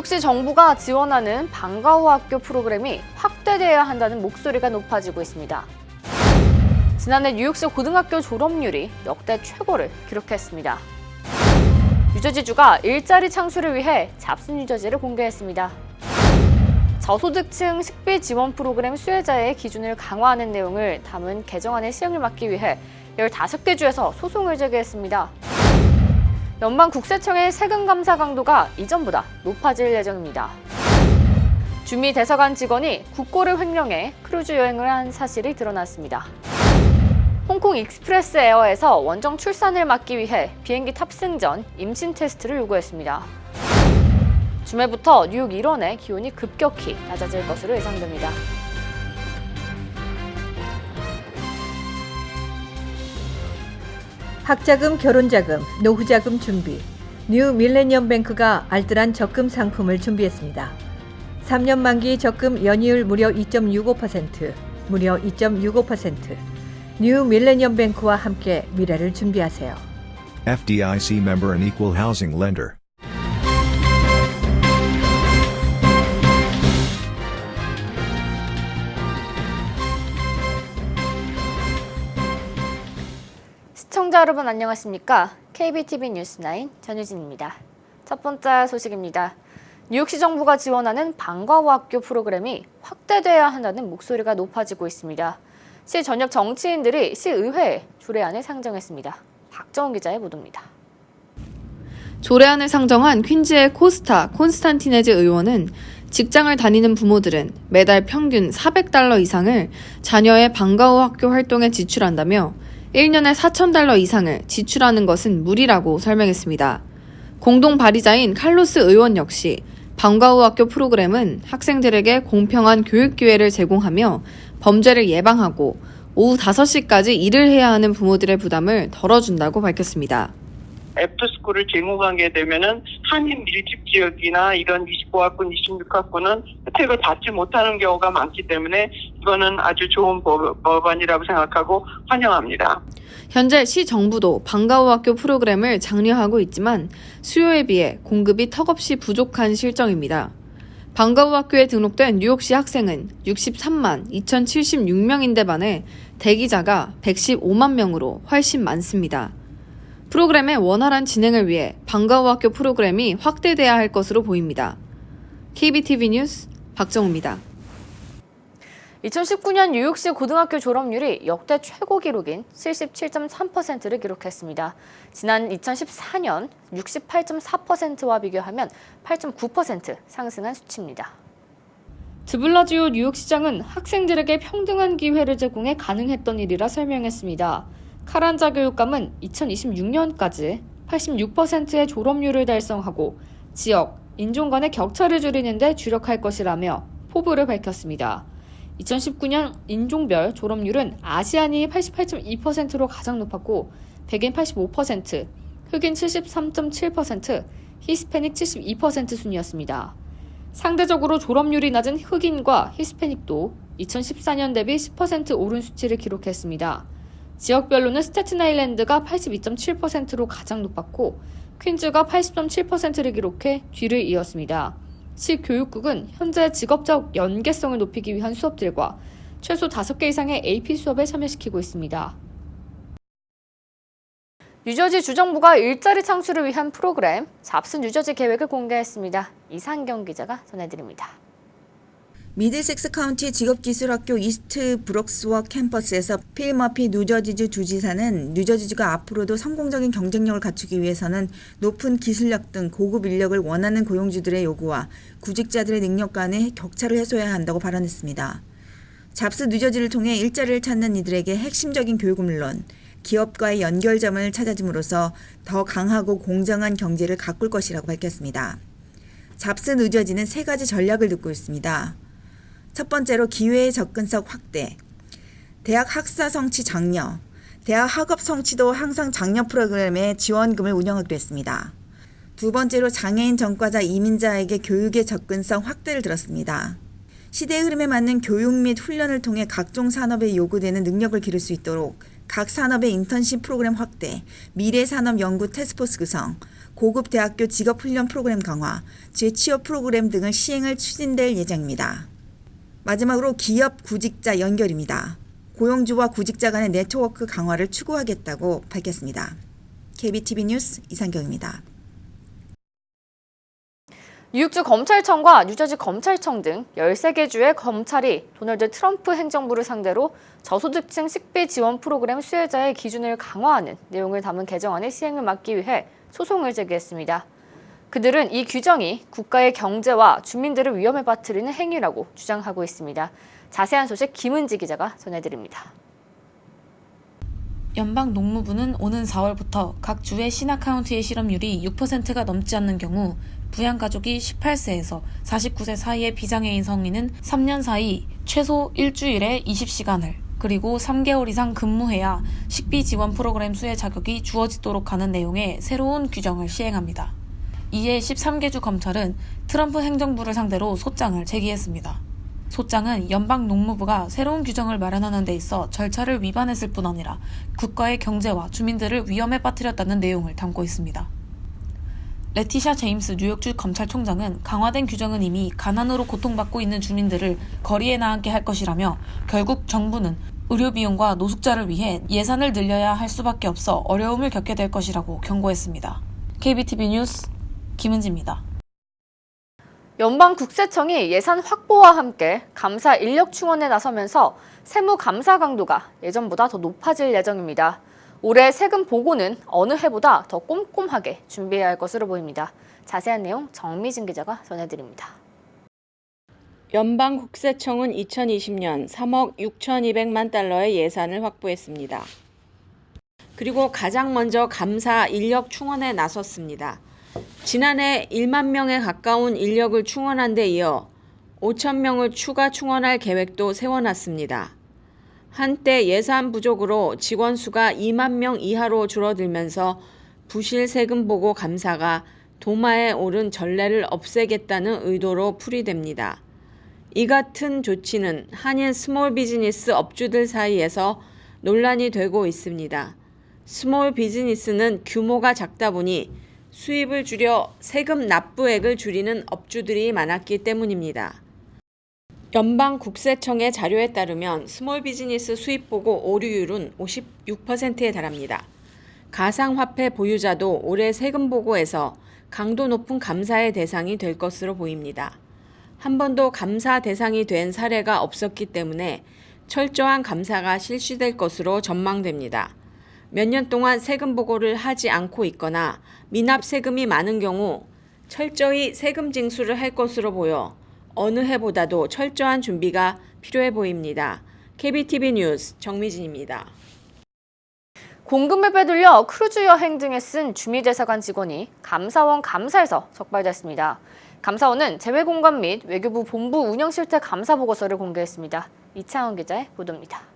뉴욕시 정부가 지원하는 방과 후 학교 프로그램이 확대돼야 한다는 목소리가 높아지고 있습니다. 지난해 뉴욕시 고등학교 졸업률이 역대 최고를 기록했습니다. 뉴저지주가 일자리 창출을 위해 잡스 뉴저지를 공개했습니다. 저소득층 식비 지원 프로그램 수혜자의 기준을 강화하는 내용을 담은 개정안의 시행을 막기 위해 15개 주에서 소송을 제기했습니다. 연방국세청의 세금 감사 강도가 이전보다 높아질 예정입니다. 주미 대사관 직원이 국고를 횡령해 크루즈 여행을 한 사실이 드러났습니다. 홍콩 익스프레스 에어에서 원정 출산을 막기 위해 비행기 탑승 전 임신 테스트를 요구했습니다. 주말부터 뉴욕 일원의 기온이 급격히 낮아질 것으로 예상됩니다. 학자금, 결혼자금, 노후자금 준비. 뉴 밀레니엄 뱅크가 알뜰한 적금 상품을 준비했습니다. 3년 만기 적금 연이율 무려 2.65%, 무려 2.65%. 뉴 밀레니엄 뱅크와 함께 미래를 준비하세요. FDIC member and equal housing lender. 시청자 여러분 안녕하십니까? KBTV 뉴스9 전유진입니다. 첫 번째 소식입니다. 뉴욕시 정부가 지원하는 방과 후 학교 프로그램이 확대돼야 한다는 목소리가 높아지고 있습니다. 시 전역 정치인들이 시의회에 조례안을 상정했습니다. 박정훈 기자의 보도입니다. 조례안을 상정한 퀸즈의 코스타 콘스탄티네즈 의원은 직장을 다니는 부모들은 매달 평균 $400 이상을 자녀의 방과 후 학교 활동에 지출한다며 1년에 $4,000 이상을 지출하는 것은 무리라고 설명했습니다. 공동 발의자인 칼로스 의원 역시 방과 후 학교 프로그램은 학생들에게 공평한 교육 기회를 제공하며 범죄를 예방하고 오후 5시까지 일을 해야 하는 부모들의 부담을 덜어준다고 밝혔습니다. 애프터스쿨을 제공하게 되면은 한인 밀집 지역이나 이런 25학군, 26학군은 혜택을 받지 못하는 경우가 많기 때문에 이거는 아주 좋은 법안이라고 생각하고 환영합니다. 현재 시 정부도 방과 후 학교 프로그램을 장려하고 있지만 수요에 비해 공급이 턱없이 부족한 실정입니다. 방과 후 학교에 등록된 뉴욕시 학생은 63만 2,076명인데 반해 대기자가 115만 명으로 훨씬 많습니다. 프로그램의 원활한 진행을 위해 방과 후 학교 프로그램이 확대돼야 할 것으로 보입니다. KBTV 뉴스 박정우입니다. 2019년 뉴욕시 고등학교 졸업률이 역대 최고 기록인 77.3%를 기록했습니다. 지난 2014년 68.4%와 비교하면 8.9% 상승한 수치입니다. 드블라지오 뉴욕시장은 학생들에게 평등한 기회를 제공해 가능했던 일이라 설명했습니다. 카란자 교육감은 2026년까지 86%의 졸업률을 달성하고 지역, 인종 간의 격차를 줄이는 데 주력할 것이라며 포부를 밝혔습니다. 2019년 인종별 졸업률은 아시안이 88.2%로 가장 높았고 백인 85%, 흑인 73.7%, 히스패닉 72% 순이었습니다. 상대적으로 졸업률이 낮은 흑인과 히스패닉도 2014년 대비 10% 오른 수치를 기록했습니다. 지역별로는 스태튼 아일랜드가 82.7%로 가장 높았고 퀸즈가 80.7%를 기록해 뒤를 이었습니다. 시 교육국은 현재 직업적 연계성을 높이기 위한 수업들과 최소 5개 이상의 AP 수업에 참여시키고 있습니다. 뉴저지 주정부가 일자리 창출을 위한 프로그램 잡스 뉴저지 계획을 공개했습니다. 이상경 기자가 전해드립니다. 미들섹스 카운티 직업기술학교 이스트 브록스워 캠퍼스에서 필 머피 뉴저지주 주지사는 뉴저지주가 앞으로도 성공적인 경쟁력을 갖추기 위해서는 높은 기술력 등 고급 인력을 원하는 고용주들의 요구와 구직자들의 능력 간의 격차를 해소해야 한다고 발언했습니다. 잡스 뉴저지를 통해 일자리를 찾는 이들에게 핵심적인 교육은 물론 기업과의 연결점을 찾아줌으로써 더 강하고 공정한 경제를 가꿀 것이라고 밝혔습니다. 잡스 뉴저지는 3가지 전략을 듣고 있습니다. 첫 번째로 기회의 접근성 확대, 대학 학사 성취 장려, 대학 학업 성취도 향상 장려 프로그램의 지원금을 운영하기로 했습니다. 두 번째로 장애인 전과자 이민자에게 교육의 접근성 확대를 들었습니다. 시대의 흐름에 맞는 교육 및 훈련을 통해 각종 산업에 요구되는 능력을 기를 수 있도록 각 산업의 인턴십 프로그램 확대, 미래 산업 연구 태스크포스 구성, 고급 대학교 직업훈련 프로그램 강화, 재취업 프로그램 등을 시행을 추진될 예정입니다. 마지막으로 기업 구직자 연결입니다. 고용주와 구직자 간의 네트워크 강화를 추구하겠다고 밝혔습니다. KBTV 뉴스 이상경입니다. 뉴욕주 검찰청과 뉴저지 검찰청 등 13개 주의 검찰이 도널드 트럼프 행정부를 상대로 저소득층 식비 지원 프로그램 수혜자의 기준을 강화하는 내용을 담은 개정안의 시행을 막기 위해 소송을 제기했습니다. 그들은 이 규정이 국가의 경제와 주민들을 위험에 빠뜨리는 행위라고 주장하고 있습니다. 자세한 소식 김은지 기자가 전해드립니다. 연방농무부는 오는 4월부터 각 주의 신하카운티의 실업률이 6%가 넘지 않는 경우 부양가족이 18세에서 49세 사이의 비장애인 성인은 3년 사이 최소 일주일에 20시간을 그리고 3개월 이상 근무해야 식비 지원 프로그램 수혜 자격이 주어지도록 하는 내용의 새로운 규정을 시행합니다. 이에 13개 주 검찰은 트럼프 행정부를 상대로 소장을 제기했습니다. 소장은 연방농무부가 새로운 규정을 마련하는 데 있어 절차를 위반했을 뿐 아니라 국가의 경제와 주민들을 위험에 빠뜨렸다는 내용을 담고 있습니다. 레티샤 제임스 뉴욕주 검찰총장은 강화된 규정은 이미 가난으로 고통받고 있는 주민들을 거리에 나앉게 할 것이라며 결국 정부는 의료비용과 노숙자를 위해 예산을 늘려야 할 수밖에 없어 어려움을 겪게 될 것이라고 경고했습니다. KBTV 뉴스 김은지입니다. 연방국세청이 예산 확보와 함께 감사 인력 충원에 나서면서 세무 감사 강도가 예전보다 더 높아질 예정입니다. 올해 세금 보고는 어느 해보다 더 꼼꼼하게 준비해야 할 것으로 보입니다. 자세한 내용 정미진 기자가 전해드립니다. 연방국세청은 2020년 3억 6,200만 달러의 예산을 확보했습니다. 그리고 가장 먼저 감사 인력 충원에 나섰습니다. 지난해 1만 명에 가까운 인력을 충원한 데 이어 5천 명을 추가 충원할 계획도 세워놨습니다. 한때 예산 부족으로 직원 수가 2만 명 이하로 줄어들면서 부실 세금 보고 감사가 도마에 오른 전례를 없애겠다는 의도로 풀이됩니다. 이 같은 조치는 한인 스몰 비즈니스 업주들 사이에서 논란이 되고 있습니다. 스몰 비즈니스는 규모가 작다 보니 수입을 줄여 세금 납부액을 줄이는 업주들이 많았기 때문입니다. 연방국세청의 자료에 따르면 스몰 비즈니스 수입 보고 오류율은 56%에 달합니다. 가상화폐 보유자도 올해 세금 보고에서 강도 높은 감사의 대상이 될 것으로 보입니다. 한 번도 감사 대상이 된 사례가 없었기 때문에 철저한 감사가 실시될 것으로 전망됩니다. 몇 년 동안 세금 보고를 하지 않고 있거나 미납 세금이 많은 경우 철저히 세금 징수를 할 것으로 보여 어느 해보다도 철저한 준비가 필요해 보입니다. KBTV 뉴스 정미진입니다. 공급을 빼돌려 크루즈 여행 등에 쓴 주미대사관 직원이 감사원 감사에서 적발됐습니다. 감사원은 재외공관 및 외교부 본부 운영 실태 감사 보고서를 공개했습니다. 이창원 기자의 보도입니다.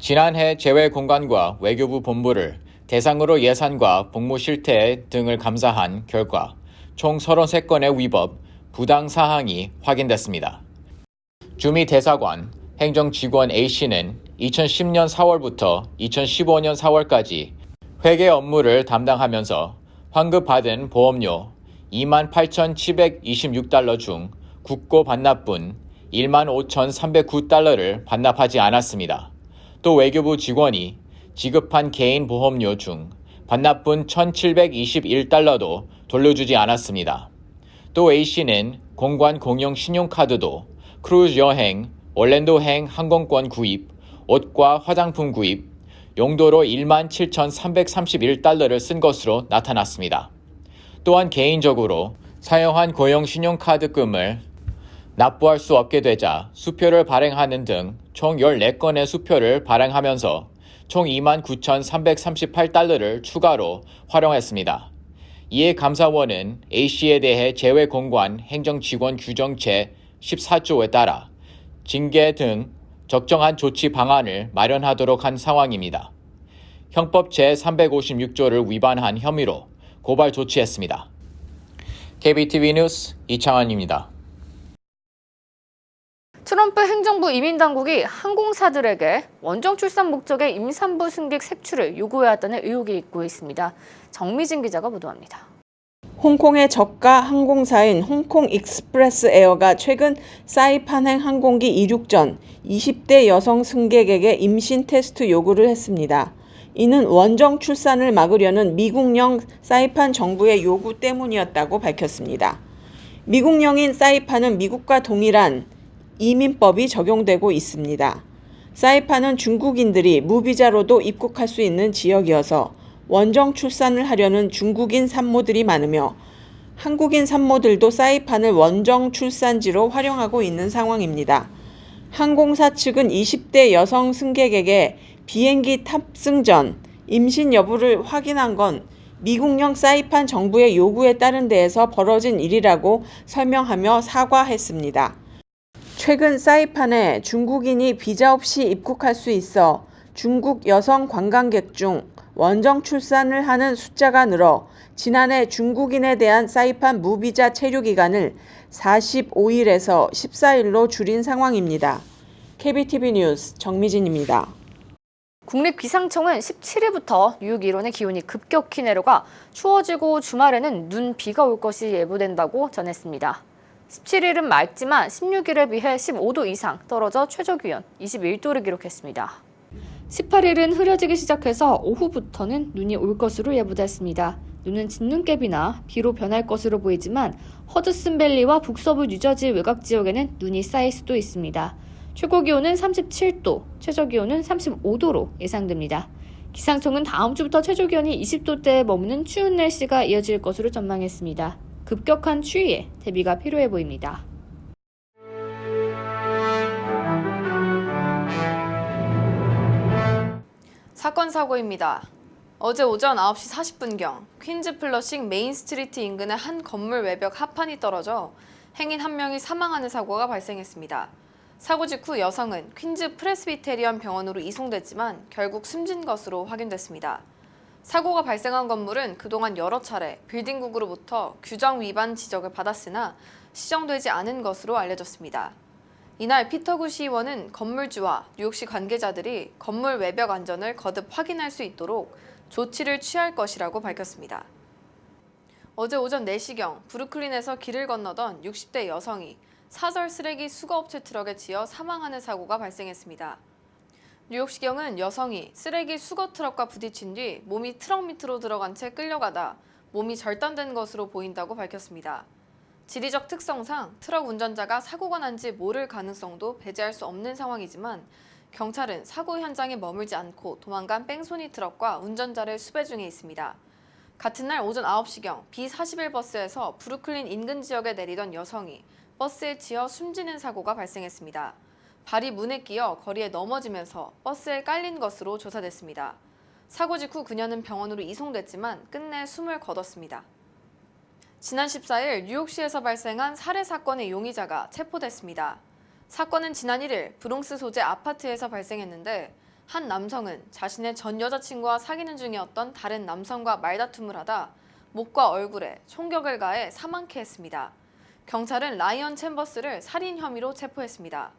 지난해 재외공관과 외교부 본부를 대상으로 예산과 복무 실태 등을 감사한 결과 총 33건의 위법, 부당 사항이 확인됐습니다. 주미 대사관 행정직원 A씨는 2010년 4월부터 2015년 4월까지 회계 업무를 담당하면서 환급받은 보험료 28,726달러 중 국고 반납분 15,309달러를 반납하지 않았습니다. 또 외교부 직원이 지급한 개인 보험료 중 반납분 1,721달러도 돌려주지 않았습니다. 또 A씨는 공관 공용 신용카드도 크루즈 여행, orlando행 항공권 구입, 옷과 화장품 구입, 용도로 17,331달러를 쓴 것으로 나타났습니다. 또한 개인적으로 사용한 고용 신용카드금을 납부할 수 없게 되자 수표를 발행하는 등 총 14건의 수표를 발행하면서 총 29,338달러를 추가로 활용했습니다. 이에 감사원은 A씨에 대해 재외공관 행정직원 규정 제14조에 따라 징계 등 적정한 조치 방안을 마련하도록 한 상황입니다. 형법 제356조를 위반한 혐의로 고발 조치했습니다. KBTV 뉴스 이창환입니다. 트럼프 행정부 이민당국이 항공사들에게 원정 출산 목적의 임산부 승객 색출을 요구해왔다는 의혹이 있고 있습니다. 정미진 기자가 보도합니다. 홍콩의 저가 항공사인 홍콩 익스프레스 에어가 최근 사이판행 항공기 이륙 전 20대 여성 승객에게 임신 테스트 요구를 했습니다. 이는 원정 출산을 막으려는 미국령 사이판 정부의 요구 때문이었다고 밝혔습니다. 미국령인 사이판은 미국과 동일한 이민법이 적용되고 있습니다. 사이판은 중국인들이 무비자로도 입국할 수 있는 지역이어서 원정 출산을 하려는 중국인 산모들이 많으며 한국인 산모들도 사이판을 원정 출산지로 활용하고 있는 상황입니다. 항공사 측은 20대 여성 승객에게 비행기 탑승 전 임신 여부를 확인한 건 미국령 사이판 정부의 요구에 따른 데에서 벌어진 일이라고 설명하며 사과했습니다. 최근 사이판에 중국인이 비자 없이 입국할 수 있어 중국 여성 관광객 중 원정 출산을 하는 숫자가 늘어 지난해 중국인에 대한 사이판 무비자 체류 기간을 45일에서 14일로 줄인 상황입니다. KBTV 뉴스 정미진입니다. 국립기상청은 17일부터 뉴욕 이론의 기온이 급격히 내려가 추워지고 주말에는 눈, 비가 올 것이 예보된다고 전했습니다. 17일은 맑지만 16일에 비해 15도 이상 떨어져 최저기온 21도를 기록했습니다. 18일은 흐려지기 시작해서 오후부터는 눈이 올 것으로 예보됐습니다. 눈은 진눈깨비나 비로 변할 것으로 보이지만 허드슨밸리와 북서부 뉴저지 외곽 지역에는 눈이 쌓일 수도 있습니다. 최고기온은 37도, 최저기온은 35도로 예상됩니다. 기상청은 다음 주부터 최저기온이 20도대에 머무는 추운 날씨가 이어질 것으로 전망했습니다. 급격한 추위에 대비가 필요해 보입니다. 사건 사고입니다. 어제 오전 9시 40분경 퀸즈 플러싱 메인 스트리트 인근의 한 건물 외벽 하판이 떨어져 행인 한 명이 사망하는 사고가 발생했습니다. 사고 직후 여성은 퀸즈 프레스비테리언 병원으로 이송됐지만 결국 숨진 것으로 확인됐습니다. 사고가 발생한 건물은 그동안 여러 차례 빌딩국으로부터 규정 위반 지적을 받았으나 시정되지 않은 것으로 알려졌습니다. 이날 피터 시의원은 건물주와 뉴욕시 관계자들이 건물 외벽 안전을 거듭 확인할 수 있도록 조치를 취할 것이라고 밝혔습니다. 어제 오전 4시경 브루클린에서 길을 건너던 60대 여성이 사설 쓰레기 수거업체 트럭에 치여 사망하는 사고가 발생했습니다. 뉴욕시경은 여성이 쓰레기 수거 트럭과 부딪힌 뒤 몸이 트럭 밑으로 들어간 채 끌려가다 몸이 절단된 것으로 보인다고 밝혔습니다. 지리적 특성상 트럭 운전자가 사고가 난지 모를 가능성도 배제할 수 없는 상황이지만 경찰은 사고 현장에 머물지 않고 도망간 뺑소니 트럭과 운전자를 수배 중에 있습니다. 같은 날 오전 9시경 B41 버스에서 브루클린 인근 지역에 내리던 여성이 버스에 치여 숨지는 사고가 발생했습니다. 발이 문에 끼어 거리에 넘어지면서 버스에 깔린 것으로 조사됐습니다. 사고 직후 그녀는 병원으로 이송됐지만 끝내 숨을 거뒀습니다. 지난 14일 뉴욕시에서 발생한 살해 사건의 용의자가 체포됐습니다. 사건은 지난 1일 브롱스 소재 아파트에서 발생했는데 한 남성은 자신의 전 여자친구와 사귀는 중이었던 다른 남성과 말다툼을 하다 목과 얼굴에 총격을 가해 사망케 했습니다. 경찰은 라이언 챔버스를 살인 혐의로 체포했습니다.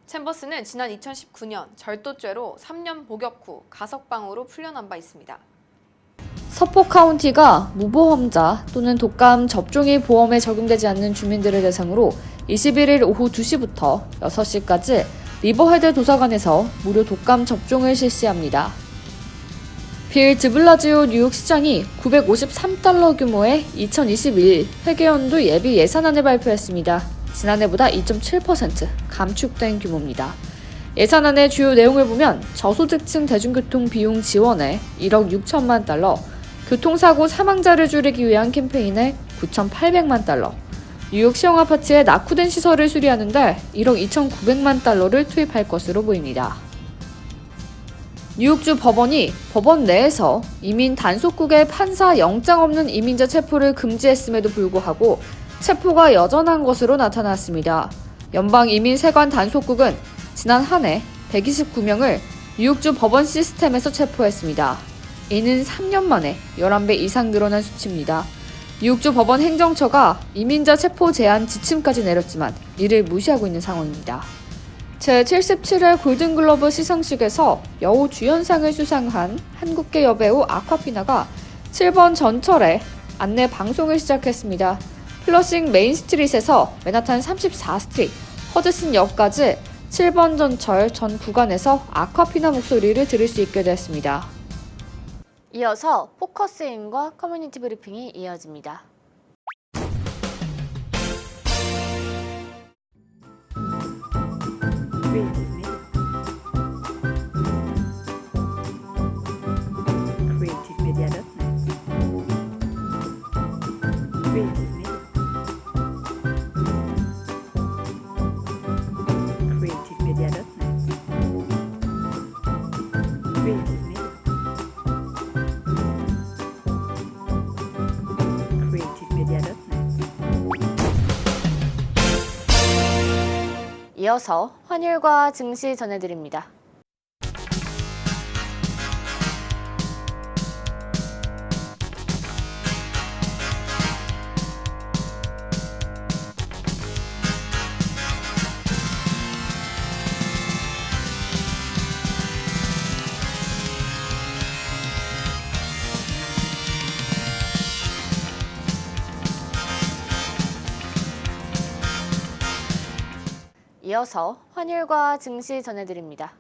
챔버스는 지난 2019년 절도죄로 3년 복역 후 가석방으로 풀려난 바 있습니다. 서포 카운티가 무보험자 또는 독감 접종이 보험에 적용되지 않는 주민들을 대상으로 21일 오후 2시부터 6시까지 리버헤드 도서관에서 무료 독감 접종을 실시합니다. 빌 드블라지오 뉴욕시장이 $953 규모의 2021 회계연도 예비 예산안을 발표했습니다. 지난해보다 2.7% 감축된 규모입니다. 예산안의 주요 내용을 보면 저소득층 대중교통 비용 지원에 $1억 6천만 달러, 교통사고 사망자를 줄이기 위한 캠페인에 $9,800만 달러, 뉴욕 시형 아파트의 낙후된 시설을 수리하는데 $1억 2,900만 달러를 투입할 것으로 보입니다. 뉴욕주 법원이 법원 내에서 이민 단속국의 판사 영장 없는 이민자 체포를 금지했음에도 불구하고 체포가 여전한 것으로 나타났습니다. 연방이민세관 단속국은 지난 한 해 129명을 뉴욕주 법원 시스템에서 체포했습니다. 이는 3년 만에 11배 이상 늘어난 수치입니다. 뉴욕주 법원 행정처가 이민자 체포 제한 지침까지 내렸지만 이를 무시하고 있는 상황입니다. 제77회 골든글러브 시상식에서 여우 주연상을 수상한 한국계 여배우 아콰피나가 7번 전철에 안내 방송을 시작했습니다. 플러싱 메인스트릿에서 맨하탄 34스트리트, 허드슨역까지 7번 전철 전 구간에서 아쿠아피나 목소리를 들을 수 있게 됐습니다. 이어서 포커스인과 커뮤니티 브리핑이 이어집니다. 이어서 환율과 증시 전해드립니다. 이어서 환율과 증시 전해드립니다.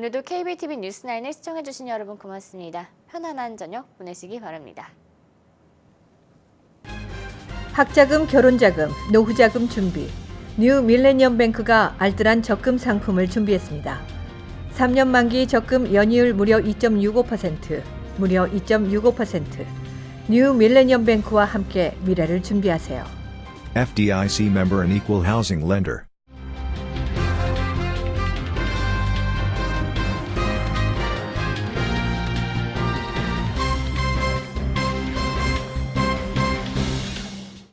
오늘도 KBTV 뉴스9을 시청해주신 여러분 고맙습니다. 편안한 저녁 보내시기 바랍니다. 학자금, 결혼자금, 노후자금 준비. 뉴 밀레니엄 뱅크가 알뜰한 적금 상품을 준비했습니다. 3년 만기 적금 연이율 무려 2.65%, 무려 2.65%. 뉴 밀레니엄 뱅크와 함께 미래를 준비하세요. FDIC member and equal housing lender.